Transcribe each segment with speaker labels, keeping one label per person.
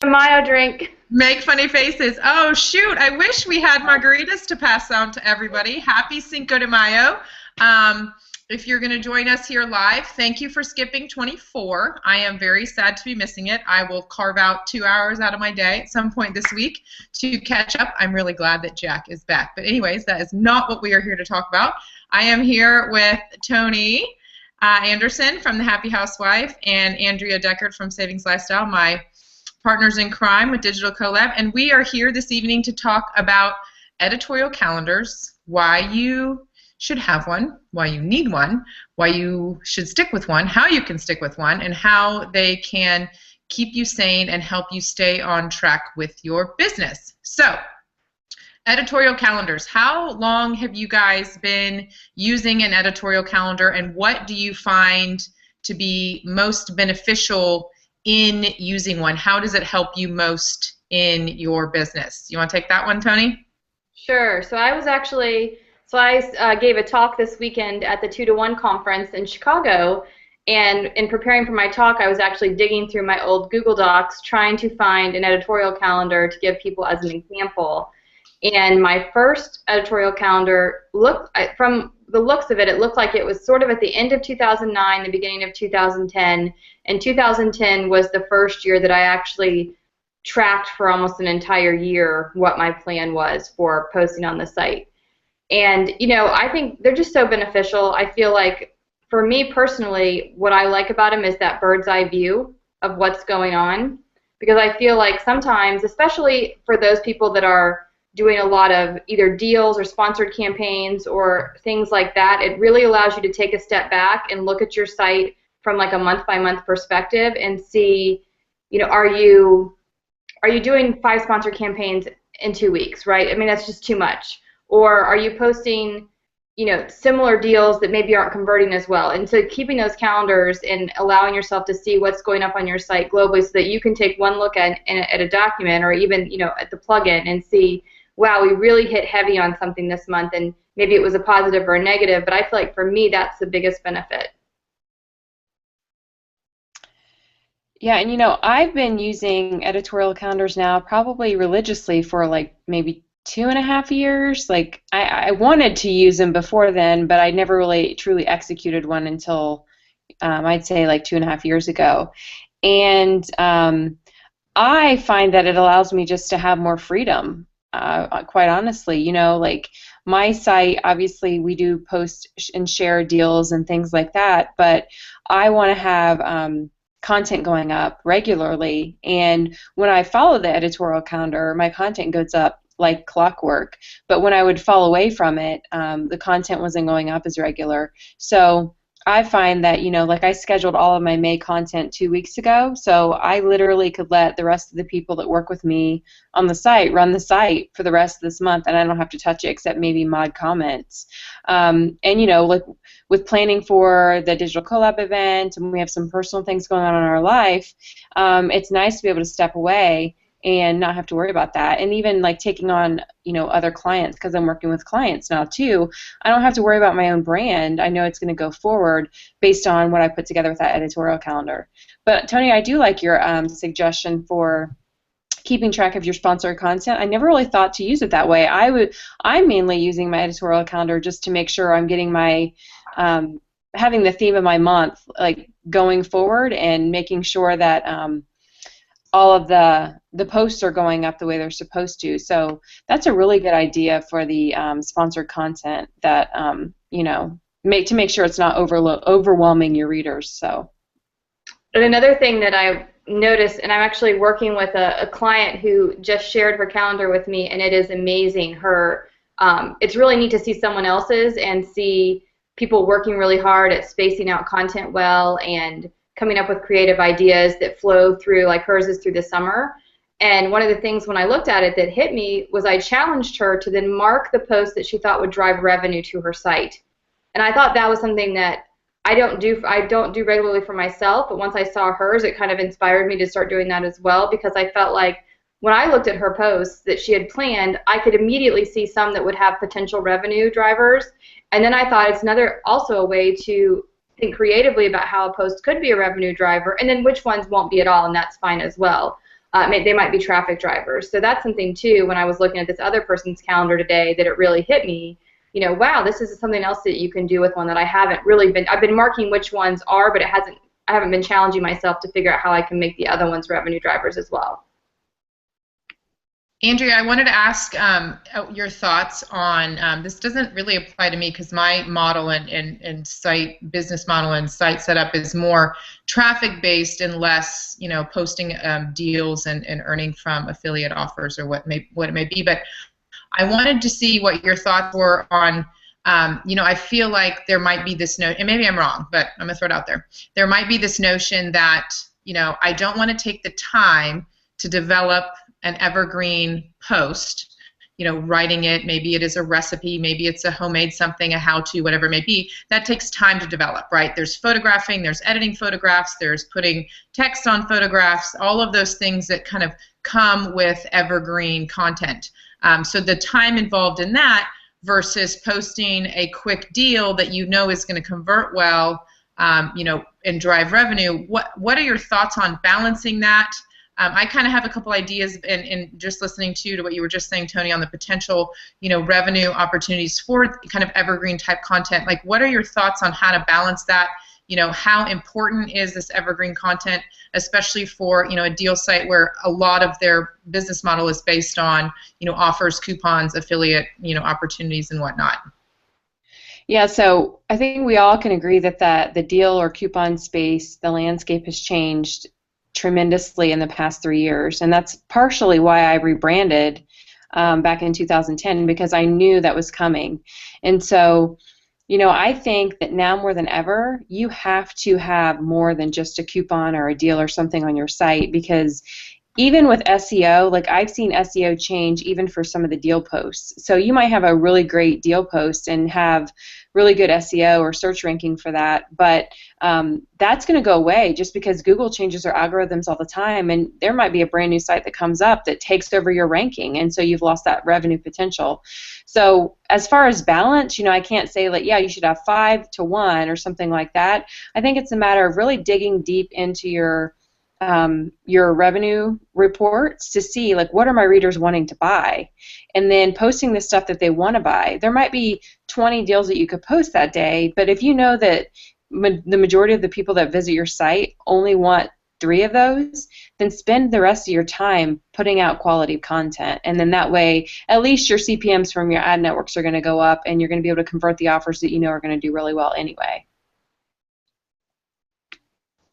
Speaker 1: A Mayo drink.
Speaker 2: Make funny faces. Oh, shoot. I wish we had margaritas to pass on to everybody. Happy Cinco de Mayo. Um, if you're going to join us here live, thank you for skipping 24. I am very sad to be missing it. I will carve out 2 hours out of my day at some point this week to catch up. I'm really glad that Jack is back. But anyways, that is not what we are here to talk about. I am here with Tony Anderson from The Happy Housewife and Andrea Deckard from Savings Lifestyle, my partners in crime with Digital CoLab, and we are here this evening to talk about editorial calendars, why you should have one, why you need one, why you should stick with one, how you can stick with one, and how they can keep you sane and help you stay on track with your business. So, editorial calendars. How long have you guys been using an editorial calendar, and what do you find to be most beneficial in using one? How does it help you most in your business? You want to take that one, Tony?
Speaker 1: Sure. I gave a talk this weekend at the 2-to-1 conference in Chicago, and in preparing for my talk, I was actually digging through my old Google Docs trying to find an editorial calendar to give people as an example. And my first editorial calendar from the looks of it, it looked like it was sort of at the end of 2009, the beginning of 2010, and 2010 was the first year that I actually tracked for almost an entire year what my plan was for posting on the site. And, I think they're just so beneficial. I feel like, for me personally, what I like about them is that bird's eye view of what's going on, because I feel like sometimes, especially for those people that are doing a lot of either deals or sponsored campaigns or things like that, it really allows you to take a step back and look at your site from like a month-by-month perspective and see, are you doing 5 sponsored campaigns in 2 weeks, right? I mean, that's just too much. Or are you posting, similar deals that maybe aren't converting as well? And so keeping those calendars and allowing yourself to see what's going up on your site globally so that you can take one look at a document or even, at the plugin and see, wow, we really hit heavy on something this month, and maybe it was a positive or a negative, but I feel like for me that's the biggest benefit.
Speaker 3: Yeah, and I've been using editorial calendars now probably religiously for like maybe 2.5 years. Like I wanted to use them before then, but I never really truly executed one until I'd say like 2.5 years ago. And I find that it allows me just to have more freedom. Quite honestly, like my site, obviously we do post and share deals and things like that, but I want to have content going up regularly, and when I follow the editorial calendar, my content goes up like clockwork, but when I would fall away from it, the content wasn't going up as regular. So I find that, like I scheduled all of my May content 2 weeks ago, so I literally could let the rest of the people that work with me on the site run the site for the rest of this month, and I don't have to touch it except maybe mod comments. And, like with planning for the Digital CoLab event, and we have some personal things going on in our life, it's nice to be able to step away and not have to worry about that. And even like taking on, other clients, because I'm working with clients now too, I don't have to worry about my own brand. I know it's going to go forward based on what I put together with that editorial calendar. But Tony, I do like your suggestion for keeping track of your sponsored content. I never really thought to use it that way. I'm mainly using my editorial calendar just to make sure I'm getting my having the theme of my month like going forward, and making sure that all of the posts are going up the way they're supposed to. So that's a really good idea for the sponsored content, that make sure it's not overwhelming your readers. So.
Speaker 1: And another thing that I noticed, and I'm actually working with a client who just shared her calendar with me, and it is amazing. It's really neat to see someone else's and see people working really hard at spacing out content well and coming up with creative ideas that flow through, like hers is through the summer. And one of the things when I looked at it that hit me was I challenged her to then mark the posts that she thought would drive revenue to her site. And I thought that was something that I don't do regularly for myself, but once I saw hers, it kind of inspired me to start doing that as well, because I felt like when I looked at her posts that she had planned, I could immediately see some that would have potential revenue drivers. And then I thought it's also a way to think creatively about how a post could be a revenue driver, and then which ones won't be at all, and that's fine as well. They might be traffic drivers. So that's something too, when I was looking at this other person's calendar today, that it really hit me, wow, this is something else that you can do with one that I haven't really been, I've been marking which ones are, but I haven't been challenging myself to figure out how I can make the other ones revenue drivers as well.
Speaker 2: Andrea, I wanted to ask your thoughts on, this doesn't really apply to me because my model and site, business model and site setup is more traffic-based and less, posting deals and earning from affiliate offers or what it may be. But I wanted to see what your thoughts were on, I feel like there might be this notion, and maybe I'm wrong, but I'm going to throw it out there. There might be this notion that, I don't want to take the time to develop an evergreen post, writing it, maybe it is a recipe, maybe it's a homemade something, a how-to, whatever it may be. That takes time to develop, right? There's photographing, there's editing photographs, there's putting text on photographs, all of those things that kind of come with evergreen content. So the time involved in that versus posting a quick deal that is going to convert well, and drive revenue. What are your thoughts on balancing that? I kind of have a couple ideas in just listening to what you were just saying, Tony, on the potential, revenue opportunities for kind of evergreen type content. Like, what are your thoughts on how to balance that? How important is this evergreen content, especially for, a deal site where a lot of their business model is based on, offers, coupons, affiliate, opportunities and whatnot?
Speaker 3: Yeah, so I think we all can agree that the deal or coupon space, the landscape has changed tremendously in the past 3 years, and that's partially why I rebranded back in 2010, because I knew that was coming. And so, I think that now more than ever, you have to have more than just a coupon or a deal or something on your site, because even with SEO, like I've seen SEO change even for some of the deal posts. So you might have a really great deal post and have really good SEO or search ranking for that, but that's going to go away just because Google changes their algorithms all the time, and there might be a brand new site that comes up that takes over your ranking, and so you've lost that revenue potential. So as far as balance, I can't say like, yeah, you should have 5 to 1 or something like that. I think it's a matter of really digging deep into your revenue reports to see like what are my readers wanting to buy, and then posting the stuff that they want to buy. There might be 20 deals that you could post that day, but if you know that the majority of the people that visit your site only want 3 of those, then spend the rest of your time putting out quality content, and then that way at least your CPMs from your ad networks are going to go up, and you're going to be able to convert the offers that are going to do really well anyway.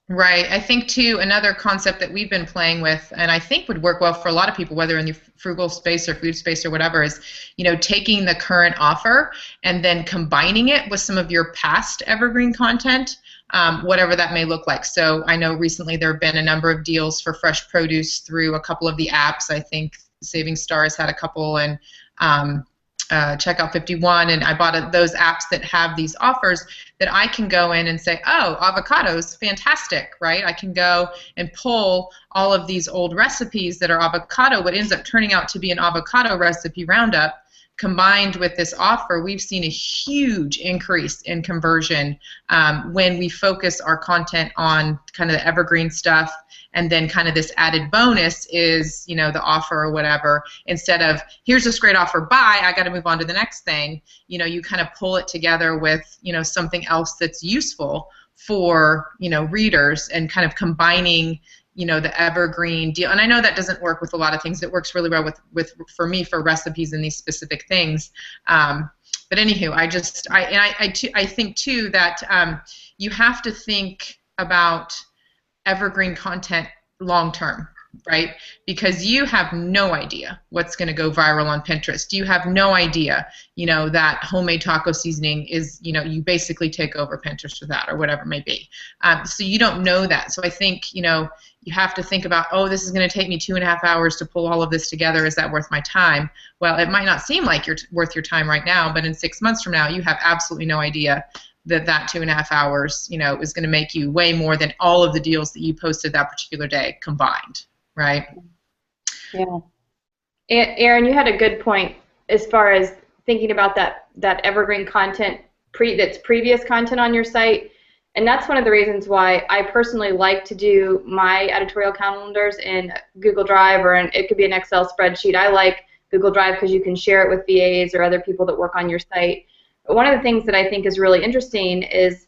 Speaker 2: Right. I think, too, another concept that we've been playing with, and I think would work well for a lot of people, whether in the frugal space or food space or whatever, is, taking the current offer and then combining it with some of your past evergreen content, whatever that may look like. So I know recently there have been a number of deals for fresh produce through a couple of the apps. I think Saving Stars had a couple, and Checkout 51, and I bought those apps that have these offers that I can go in and say, oh, avocados, fantastic, right? I can go and pull all of these old recipes that are avocado, what ends up turning out to be an avocado recipe roundup. Combined with this offer, we've seen a huge increase in conversion when we focus our content on kind of the evergreen stuff, and then kind of this added bonus is, the offer or whatever. Instead of, here's this great offer, bye, I got to move on to the next thing, you kind of pull it together with, something else that's useful for, readers, and kind of combining the evergreen deal. And I know that doesn't work with a lot of things. It works really well with for me for recipes and these specific things. But anywho, I think too that you have to think about evergreen content long term, right? Because you have no idea what's going to go viral on Pinterest. You have no idea, that homemade taco seasoning is, you basically take over Pinterest with that or whatever it may be. So you don't know that. So I think, you have to think about, oh, this is going to take me 2.5 hours to pull all of this together. Is that worth my time? Well, it might not seem like you're worth your time right now, but in 6 months from now, you have absolutely no idea that 2.5 hours, is going to make you way more than all of the deals that you posted that particular day combined, right?
Speaker 3: Yeah.
Speaker 1: Erin, you had a good point as far as thinking about that evergreen content that's previous content on your site. And that's one of the reasons why I personally like to do my editorial calendars in Google Drive, or it could be an Excel spreadsheet. I like Google Drive because you can share it with VAs or other people that work on your site. But one of the things that I think is really interesting is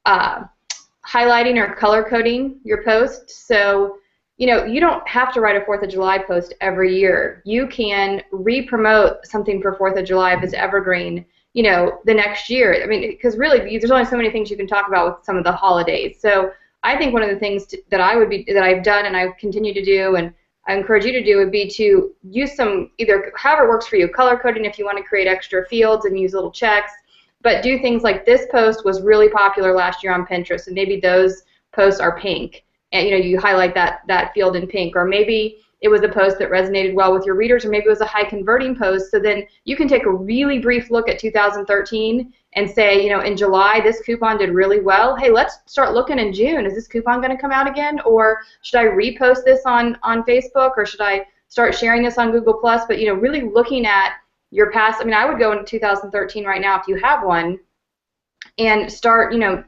Speaker 1: highlighting or color coding your posts. So, you know, you don't have to write a 4th of July post every year. You can re-promote something for 4th of July if it's evergreen, you know, the next year. I mean, because really, there's only so many things you can talk about with some of the holidays. So I think one of the things that I've done and I continue to do, and I encourage you to do, would be to use some, either however it works for you, color coding if you want to create extra fields and use little checks, but do things like this post was really popular last year on Pinterest, and maybe those posts are pink, and you know, you highlight that field in pink, or maybe it was a post that resonated well with your readers, or maybe it was a high converting post. So then you can take a really brief look at 2013 and say, you know, in July this coupon did really well. Hey, let's start looking in June. Is this coupon going to come out again, or should I repost this on Facebook, or should I start sharing this on Google Plus? But you know, really looking at your past. I mean, I would go into 2013 right now if you have one, and start, you know,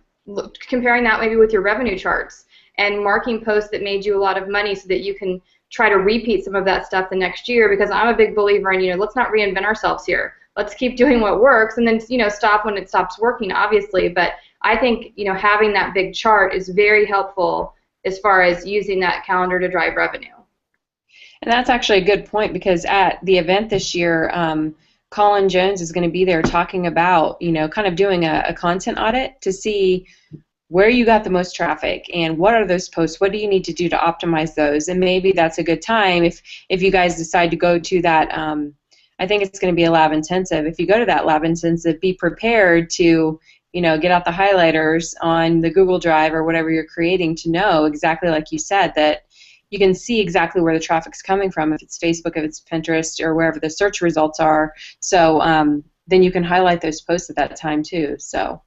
Speaker 1: comparing that maybe with your revenue charts and marking posts that made you a lot of money so that you can try to repeat some of that stuff the next year, because I'm a big believer in, you know, let's not reinvent ourselves here. Let's keep doing what works, and then, you know, stop when it stops working, obviously. But I think, you know, having that big chart is very helpful as far as using that calendar to drive revenue.
Speaker 3: And that's actually a good point, because at the event this year, Colin Jones is going to be there talking about, you know, kind of doing a content audit to see where you got the most traffic and what are those posts, what do you need to do to optimize those. And maybe that's a good time if you guys decide to go to that. I think it's going to be a lab intensive. If you go to that lab intensive, be prepared to, you know, get out the highlighters on the Google Drive or whatever you're creating to know exactly, like you said, that you can see exactly where the traffic's coming from, if it's Facebook, if it's Pinterest, or wherever the search results are. So then you can highlight those posts at that time too. So.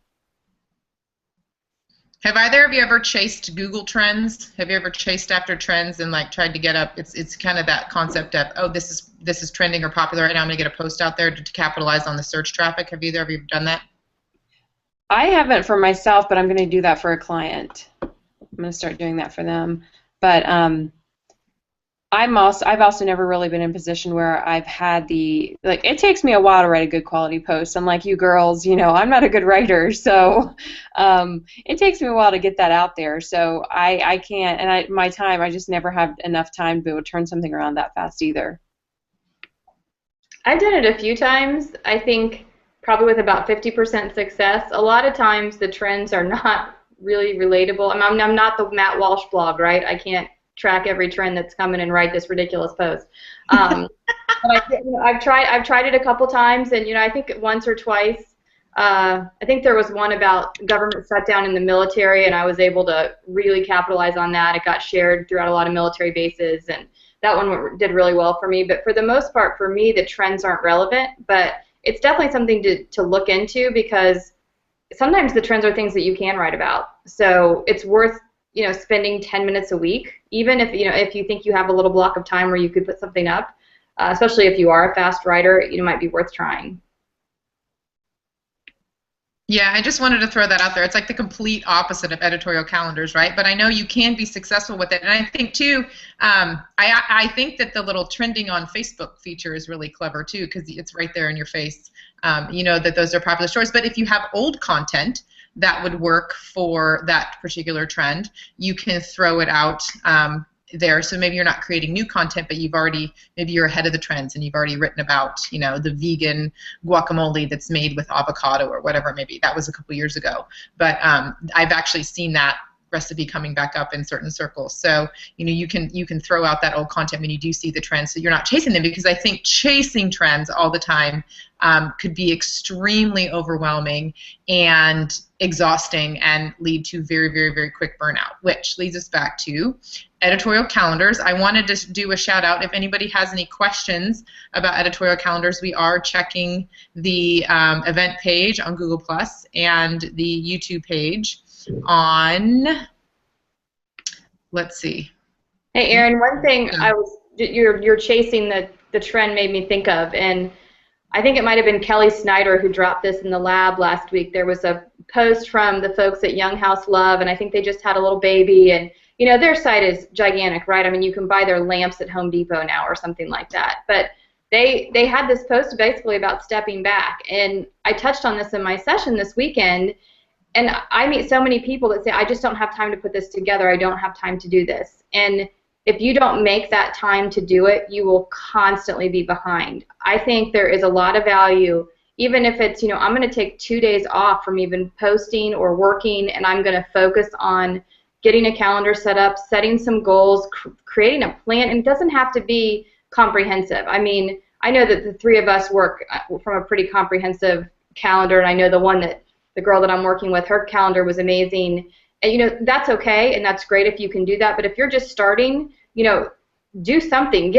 Speaker 2: Have either of you ever chased Google Trends? Have you ever chased after trends and like tried to get up? It's kind of that concept of, oh, this is trending or popular right now, I'm going to get a post out there to capitalize on the search traffic. Have either of you done that?
Speaker 3: I haven't for myself, but I'm going to do that for a client. I'm going to start doing that for them. But I've also never really been in a position where I've had it takes me a while to write a good quality post. Unlike you girls, you know, I'm not a good writer, so it takes me a while to get that out there. So I can't, and I just never have enough time to be able to turn something around that fast either.
Speaker 1: I've done it a few times. I think probably with about 50% success. A lot of times the trends are not really relatable. I'm not the Matt Walsh blog, right? I can't track every trend that's coming and write this ridiculous post. But I've tried it a couple times, and you know, I think once or twice. I think there was one about government shutdown in the military, and I was able to really capitalize on that. It got shared throughout a lot of military bases, and that one did really well for me. But for the most part, for me, the trends aren't relevant. But it's definitely something to look into, because sometimes the trends are things that you can write about. So it's worth, you know, spending 10 minutes a week, even if, you know, if you think you have a little block of time where you could put something up, especially if you are a fast writer, it might be worth trying.
Speaker 2: Yeah, I just wanted to throw that out there. It's like the complete opposite of editorial calendars, right? But I know you can be successful with it. And I think, too, I think that the little trending on Facebook feature is really clever, too, because it's right there in your face. You know that those are popular stories. But if you have old content that would work for that particular trend, you can throw it out there. So maybe you're not creating new content, but maybe you're ahead of the trends and you've already written about, you know, the vegan guacamole that's made with avocado or whatever. Maybe that was a couple years ago, but I've actually seen that recipe coming back up in certain circles. So, you know, you can throw out that old content when you do see the trends, so you're not chasing them, because I think chasing trends all the time could be extremely overwhelming and exhausting and lead to very, very, very quick burnout, which leads us back to editorial calendars. I wanted to do a shout out. If anybody has any questions about editorial calendars, we are checking the event page on Google Plus and the YouTube page on, let's see.
Speaker 1: Hey, Erin, one thing you're chasing the trend made me think of, and I think it might have been Kelly Snyder who dropped this in the lab last week. There was a post from the folks at Young House Love, and I think they just had a little baby, and you know, their site is gigantic, right? I mean, you can buy their lamps at Home Depot now or something like that. But they had this post basically about stepping back, and I touched on this in my session this weekend, and I meet so many people that say, I just don't have time to put this together, I don't have time to do this. And if you don't make that time to do it, you will constantly be behind. I think there is a lot of value, even if it's, you know, I'm going to take 2 days off from even posting or working, and I'm going to focus on getting a calendar set up, setting some goals, creating a plan, and it doesn't have to be comprehensive. I mean, I know that the three of us work from a pretty comprehensive calendar, and I know the girl that I'm working with, her calendar was amazing. And, you know, that's okay, and that's great if you can do that, but if you're just starting, you know, do something.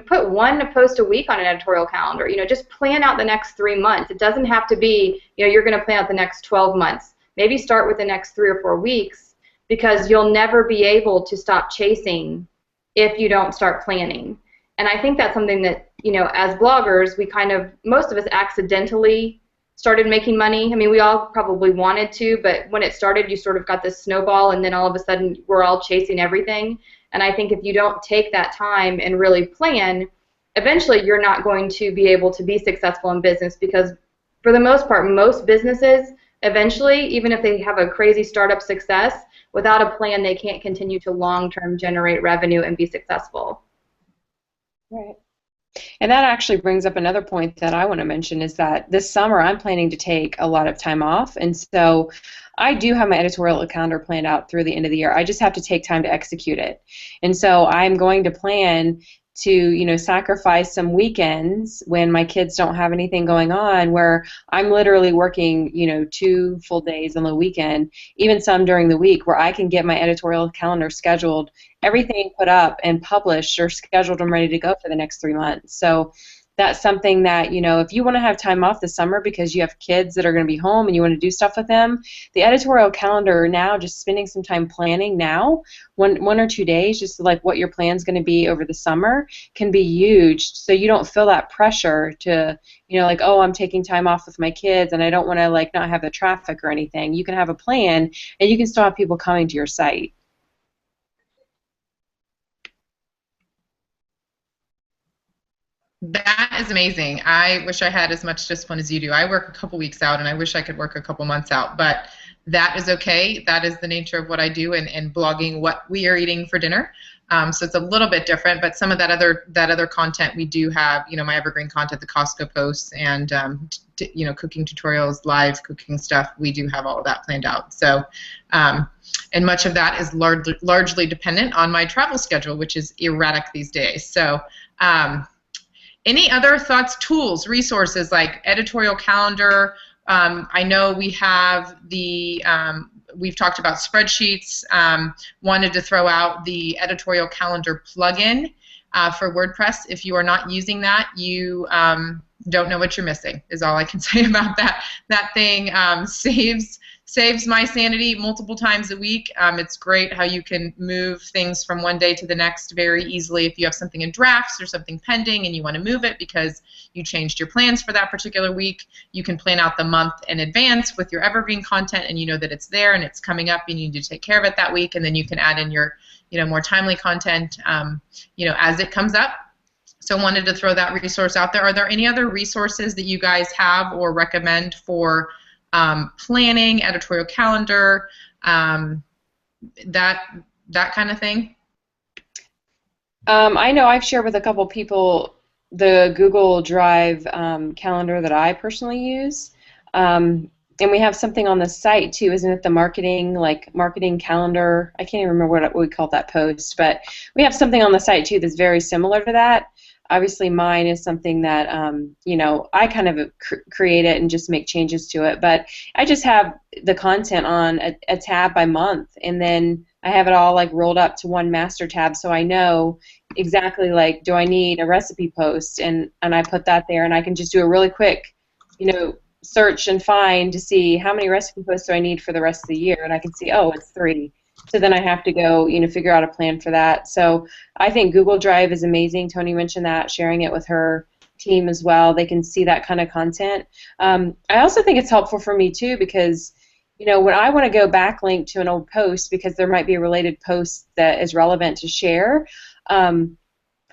Speaker 1: Put one post a week on an editorial calendar. You know, just plan out the next 3 months. It doesn't have to be, you know, you're going to plan out the next 12 months. Maybe start with the next 3 or 4 weeks, because you'll never be able to stop chasing if you don't start planning. And I think that's something that, you know, as bloggers, most of us accidentally started making money. I mean, we all probably wanted to, but when it started, you sort of got this snowball, and then all of a sudden we're all chasing everything. And I think if you don't take that time and really plan, eventually you're not going to be able to be successful in business, because for the most part, most businesses, eventually, even if they have a crazy startup success, without a plan, they can't continue to long-term generate revenue and be successful.
Speaker 3: Right. And that actually brings up another point that I want to mention, is that this summer I'm planning to take a lot of time off, and so I do have my editorial calendar planned out through the end of the year. I just have to take time to execute it. And so I'm going to plan to, you know, sacrifice some weekends when my kids don't have anything going on, where I'm literally working, you know, 2 full days on the weekend, even some during the week, where I can get my editorial calendar scheduled, everything put up and published or scheduled and ready to go for the next 3 months. So that's something that, you know, if you want to have time off this summer because you have kids that are going to be home and you want to do stuff with them, the editorial calendar now, just spending some time planning now, one or 2 days, just like what your plan's going to be over the summer, can be huge. So you don't feel that pressure to, you know, like, oh, I'm taking time off with my kids and I don't want to, like, not have the traffic or anything. You can have a plan and you can still have people coming to your site.
Speaker 2: That is amazing. I wish I had as much discipline as you do. I work a couple weeks out, and I wish I could work a couple months out, but that is okay. That is the nature of what I do, and blogging what we are eating for dinner. So it's a little bit different, but some of that other content we do have, you know, my evergreen content, the Costco posts, and you know, cooking tutorials, live cooking stuff. We do have all of that planned out. So, and much of that is largely dependent on my travel schedule, which is erratic these days. So. Any other thoughts, tools, resources like editorial calendar? I know we have we've talked about spreadsheets. Wanted to throw out the editorial calendar plugin for WordPress. If you are not using that, you don't know what you're missing, is all I can say about that. That thing saves my sanity multiple times a week. It's great how you can move things from one day to the next very easily. If you have something in drafts or something pending and you want to move it because you changed your plans for that particular week, you can plan out the month in advance with your evergreen content, and you know that it's there and it's coming up. You need to take care of it that week, and then you can add in your, you know, more timely content, you know, as it comes up. So wanted to throw that resource out there. Are there any other resources that you guys have or recommend for planning, editorial calendar, that kind of thing?
Speaker 3: I know I've shared with a couple people the Google Drive calendar that I personally use, and we have something on the site too, isn't it? The marketing calendar. I can't even remember what we called that post, but we have something on the site too that's very similar to that. Obviously, mine is something that, you know, I kind of create it and just make changes to it. But I just have the content on a tab by month, and then I have it all like rolled up to one master tab, so I know exactly, like, do I need a recipe post, and I put that there, and I can just do a really quick, you know, search and find to see how many recipe posts do I need for the rest of the year, and I can see, oh, it's 3. So then I have to go, you know, figure out a plan for that. So I think Google Drive is amazing. Tony mentioned that, sharing it with her team as well. They can see that kind of content. I also think it's helpful for me too, because when I want to go backlink to an old post because there might be a related post that is relevant to share,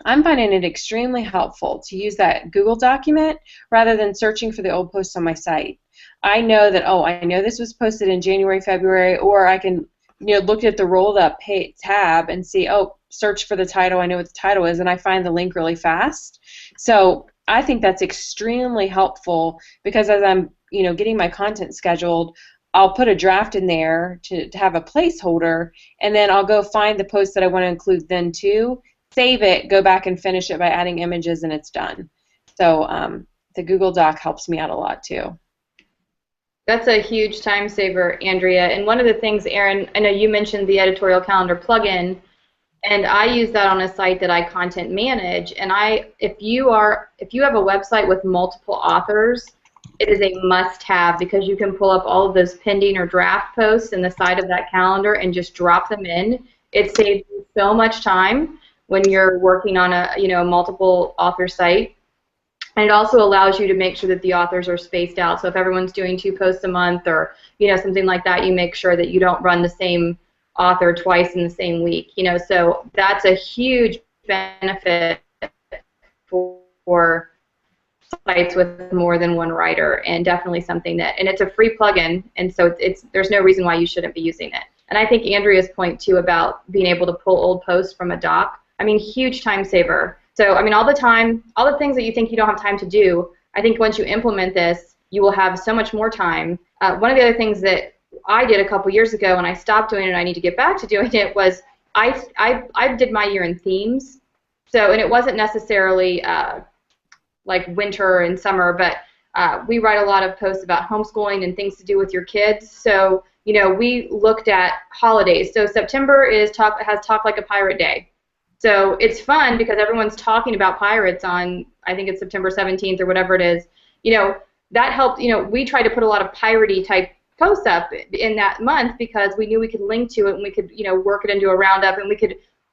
Speaker 3: I'm finding it extremely helpful to use that Google document rather than searching for the old posts on my site. I know that, I know this was posted in January, February, or I can, look at the rolled up tab and see, search for the title, I know what the title is, and I find the link really fast. So I think that's extremely helpful because as I'm, getting my content scheduled, I'll put a draft in there to have a placeholder, and then I'll go find the post that I want to include then too, save it, go back and finish it by adding images, and it's done. So the Google Doc helps me out a lot too.
Speaker 1: That's a huge time saver, Andrea. And one of the things, Erin, I know you mentioned the Editorial Calendar plugin, and I use that on a site that I content manage. And if you have a website with multiple authors, it is a must-have because you can pull up all of those pending or draft posts in the side of that calendar and just drop them in. It saves you so much time when you're working on a multiple author site. And it also allows you to make sure that the authors are spaced out. So if everyone's doing 2 posts a month or something like that, you make sure that you don't run the same author twice in the same week. So that's a huge benefit for sites with more than one writer, and definitely something and it's a free plugin, and so there's no reason why you shouldn't be using it. And I think Andrea's point too about being able to pull old posts from a doc, huge time saver. So, all the things that you think you don't have time to do, I think once you implement this, you will have so much more time. One of the other things that I did a couple years ago, and I stopped doing it, and I need to get back to doing it, was I did my year in themes. So, and it wasn't necessarily like winter and summer, but we write a lot of posts about homeschooling and things to do with your kids. So, we looked at holidays. So September has Talk Like a Pirate Day. So it's fun because everyone's talking about pirates on, I think it's September 17th or whatever it is. That helped, we tried to put a lot of piratey type posts up in that month because we knew we could link to it and we could, work it into a roundup, and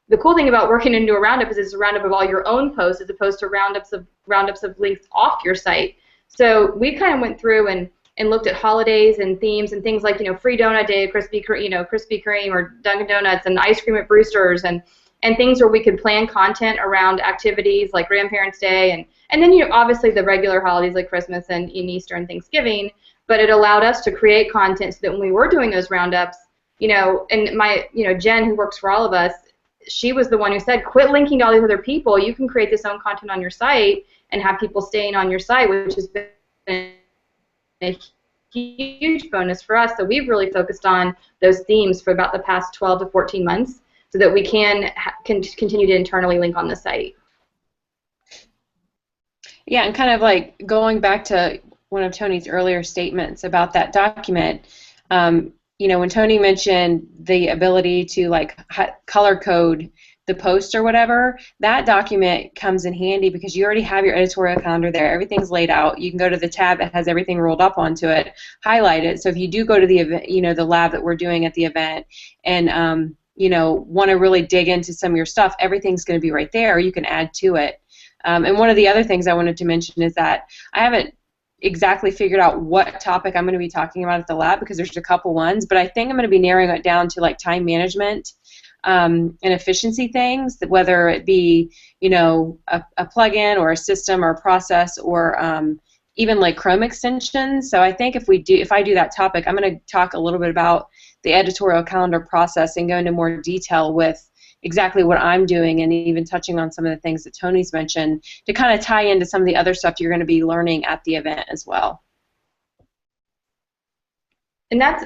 Speaker 1: the cool thing about working into a roundup is it's a roundup of all your own posts as opposed to roundups of links off your site. So we kind of went through and looked at holidays and themes and things like, free donut day, Krispy Kreme or Dunkin' Donuts and ice cream at Brewster's and things where we could plan content around activities like Grandparents' Day and then obviously the regular holidays like Christmas and Easter and Thanksgiving, but it allowed us to create content so that when we were doing those roundups, and my Jen, who works for all of us, she was the one who said, quit linking to all these other people. You can create this own content on your site and have people staying on your site, which has been a huge bonus for us. So we've really focused on those themes for about the past 12 to 14 months so that we can continue to internally link on the site.
Speaker 3: Yeah, and kind of like going back to one of Tony's earlier statements about that document, when Tony mentioned the ability to like color code the post or whatever, that document comes in handy because you already have your editorial calendar there. Everything's laid out. You can go to the tab that has everything rolled up onto it, highlight it. So if you do go to the event, the lab that we're doing at the event, and want to really dig into some of your stuff, everything's going to be right there. You can add to it. And one of the other things I wanted to mention is that I haven't exactly figured out what topic I'm going to be talking about at the lab because there's a couple ones, but I think I'm going to be narrowing it down to like time management and efficiency things, whether it be a plugin or a system or a process or even like Chrome extensions. So I think if I do that topic, I'm going to talk a little bit about the editorial calendar process and go into more detail with exactly what I'm doing and even touching on some of the things that Tony's mentioned to kind of tie into some of the other stuff you're going to be learning at the event as well.
Speaker 1: And that's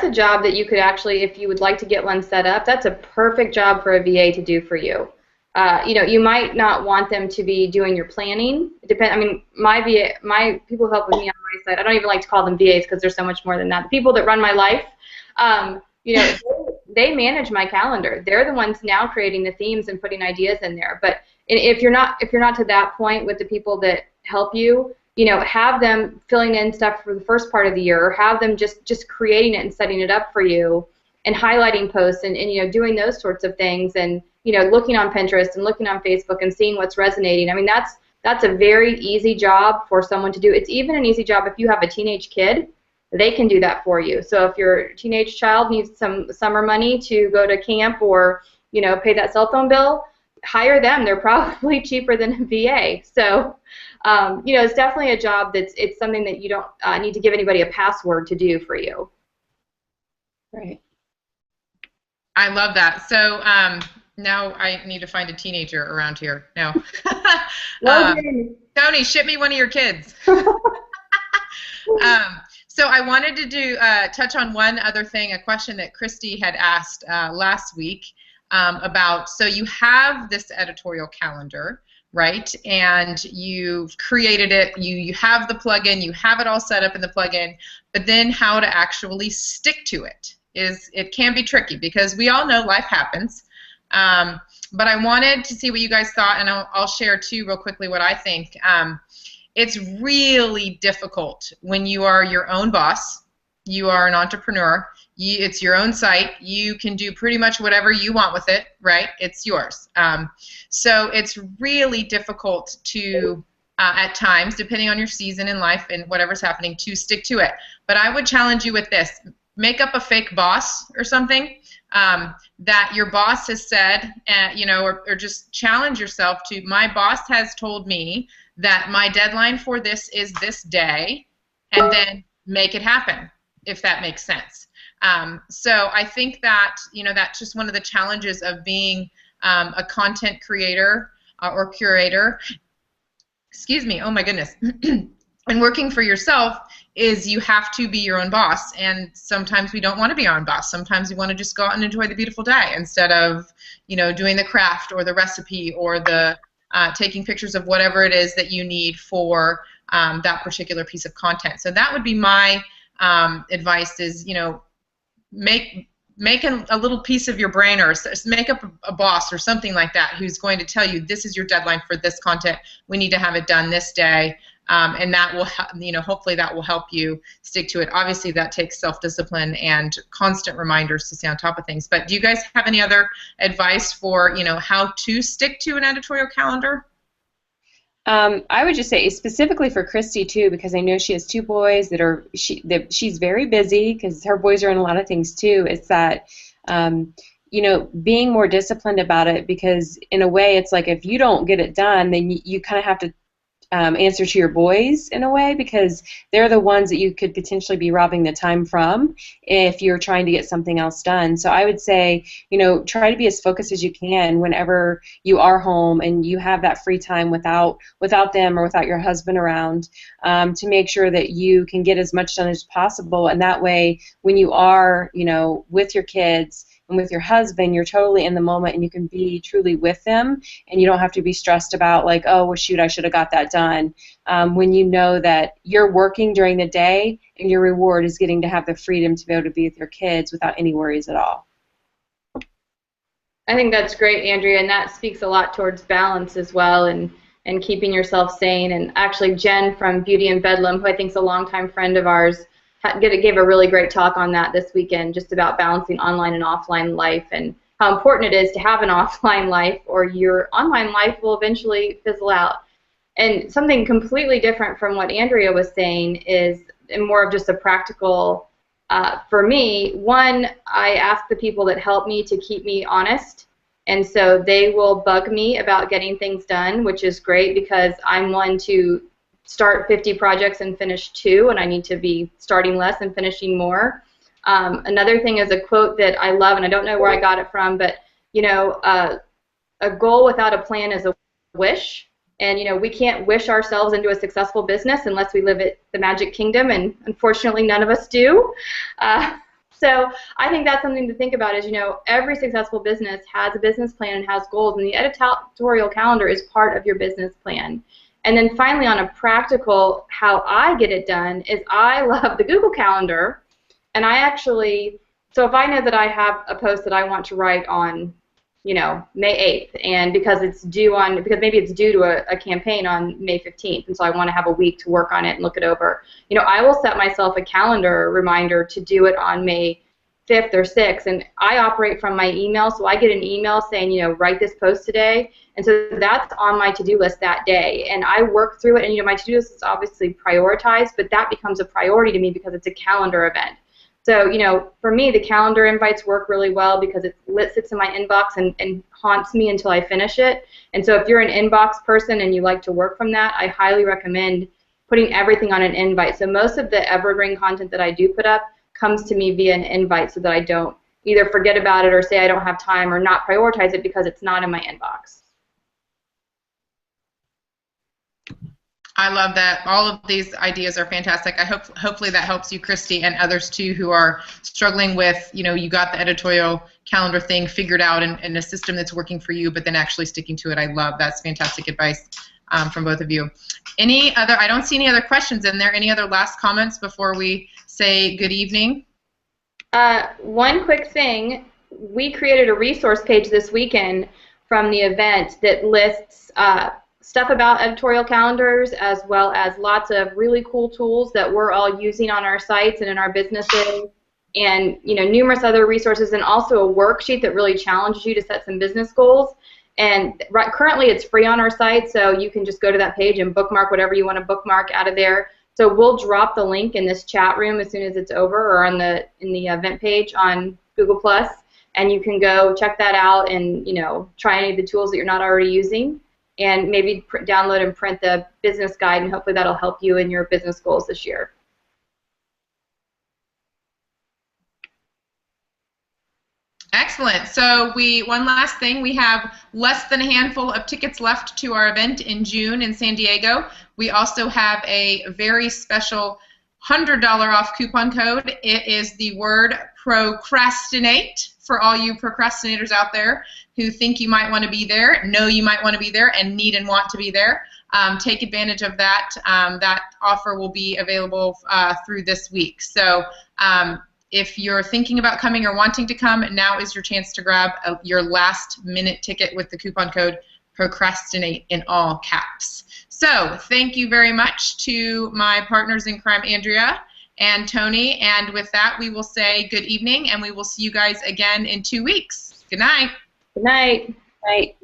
Speaker 1: a job that you could actually, if you would like to get one set up, that's a perfect job for a VA to do for you. You might not want them to be doing your planning. My people who help with me on my site, I don't even like to call them VAs because they're so much more than that. The people that run my life, they manage my calendar. They're the ones now creating the themes and putting ideas in there. But if you're not to that point with the people that help you, have them filling in stuff for the first part of the year, or have them just creating it and setting it up for you, and highlighting posts and doing those sorts of things, and looking on Pinterest and looking on Facebook and seeing what's resonating. That's a very easy job for someone to do. It's even an easy job if you have a teenage kid. they can do that for you. So if your teenage child needs some summer money to go to camp or, you know, pay that cell phone bill, hire them. They're probably cheaper than a VA. So, you know, it's definitely a job it's something that you don't need to give anybody a password to do for you.
Speaker 3: Right.
Speaker 2: I love that. So now I need to find a teenager around here. No. Tony, ship me one of your kids. So I wanted to touch on one other thing, a question that Christy had asked last week about, so you have this editorial calendar, right? And you've created it, you have the plugin, you have it all set up in the plugin, but then how to actually stick to it it can be tricky, because we all know life happens. But I wanted to see what you guys thought, and I'll share too real quickly what I think. It's really difficult when you are your own boss, you are an entrepreneur, it's your own site, you can do pretty much whatever you want with it, right? It's yours. So it's really difficult to, at times, depending on your season in life and whatever's happening, to stick to it. But I would challenge you with this. Make up a fake boss or something that your boss has said, you know, or just challenge yourself to, my boss has told me that my deadline for this is this day, and then make it happen, if that makes sense. So I think that, you know, that's just one of the challenges of being a content creator or curator. Excuse me, oh my goodness. And working for yourself is you have to be your own boss, and sometimes we don't want to be our own boss. Sometimes we want to just go out and enjoy the beautiful day instead of, you know, doing the craft or the recipe or the taking pictures of whatever it is that you need for that particular piece of content. So that would be my advice, is, you know, make a little piece of your brain, or make up a boss or something like that who's going to tell you, this is your deadline for this content, we need to have it done this day. And that will, you know, hopefully that will help you stick to it. Obviously, that takes self-discipline and constant reminders to stay on top of things. But do you guys have any other advice for, you know, how to stick to an editorial calendar?
Speaker 3: I would just say, specifically for Christy too, because I know she has two boys that she's very busy, because her boys are in a lot of things too. It's that, you know, being more disciplined about it, because in a way, it's like if you don't get it done, then you kind of have to answer to your boys in a way, because they're the ones that you could potentially be robbing the time from if you're trying to get something else done. So I would say, you know, try to be as focused as you can whenever you are home and you have that free time without them or without your husband around, to make sure that you can get as much done as possible. And that way, when you are, you know, with your kids and with your husband, you're totally in the moment and you can be truly with them, and you don't have to be stressed about, like, oh, well, shoot, I should have got that done, when you know that you're working during the day and your reward is getting to have the freedom to be able to be with your kids without any worries at all.
Speaker 1: I think that's great, Andrea, and that speaks a lot towards balance as well, and keeping yourself sane. And actually, Jen from Beauty in Bedlam, who I think is a longtime friend of ours, gave a really great talk on that this weekend, just about balancing online and offline life and how important it is to have an offline life, or your online life will eventually fizzle out. And something completely different from what Andrea was saying is more of just a practical, for me, one, I ask the people that help me to keep me honest, and so they will bug me about getting things done, which is great, because I'm one to start 50 projects and finish 2, and I need to be starting less and finishing more. Another thing is a quote that I love, and I don't know where I got it from, but, you know, a goal without a plan is a wish. And, you know, we can't wish ourselves into a successful business unless we live at the Magic Kingdom, and unfortunately none of us do. So I think that's something to think about, is, you know, every successful business has a business plan and has goals, and the editorial calendar is part of your business plan. And then finally, on a practical, how I get it done is I love the Google Calendar, and I actually, so if I know that I have a post that I want to write on, you know, May 8th, and because maybe it's due to a campaign on May 15th, and so I want to have a week to work on it and look it over, you know, I will set myself a calendar reminder to do it on May 5th or 6th, and I operate from my email, so I get an email saying, you know, write this post today, and so that's on my to-do list that day, and I work through it, and, you know, my to-do list is obviously prioritized, but that becomes a priority to me because it's a calendar event. So, you know, for me, the calendar invites work really well because it sits in my inbox and haunts me until I finish it, and so if you're an inbox person and you like to work from that, I highly recommend putting everything on an invite. So most of the evergreen content that I do put up comes to me via an invite so that I don't either forget about it or say I don't have time or not prioritize it because it's not in my inbox.
Speaker 2: I love that. All of these ideas are fantastic. Hopefully that helps you, Christy, and others too who are struggling with, you know, you got the editorial calendar thing figured out and a system that's working for you, but then actually sticking to it. I love that's fantastic advice from both of you. Any other? I don't see any other questions in there. Any other last comments before we say good evening?
Speaker 1: One quick thing. We created a resource page this weekend from the event that lists stuff about editorial calendars as well as lots of really cool tools that we're all using on our sites and in our businesses, and, you know, numerous other resources, and also a worksheet that really challenges you to set some business goals. And currently it's free on our site, so you can just go to that page and bookmark whatever you want to bookmark out of there. So we'll drop the link in this chat room as soon as it's over, or on in the event page on Google+, and you can go check that out and, you know, try any of the tools that you're not already using, and maybe download and print the business guide, and hopefully that'll help you in your business goals this year.
Speaker 2: Excellent. So one last thing, we have less than a handful of tickets left to our event in June in San Diego. We also have a very special $100 off coupon code. It is the word procrastinate for all you procrastinators out there who think you might want to be there, know you might want to be there, and need and want to be there. Take advantage of that. That offer will be available through this week. So if you're thinking about coming or wanting to come, now is your chance to grab your last minute ticket with the coupon code procrastinate in all caps. So thank you very much to my partners in crime, Andrea and Tony, and with that we will say good evening, and we will see you guys again in 2 weeks. Good night.
Speaker 1: Good night.
Speaker 3: Night.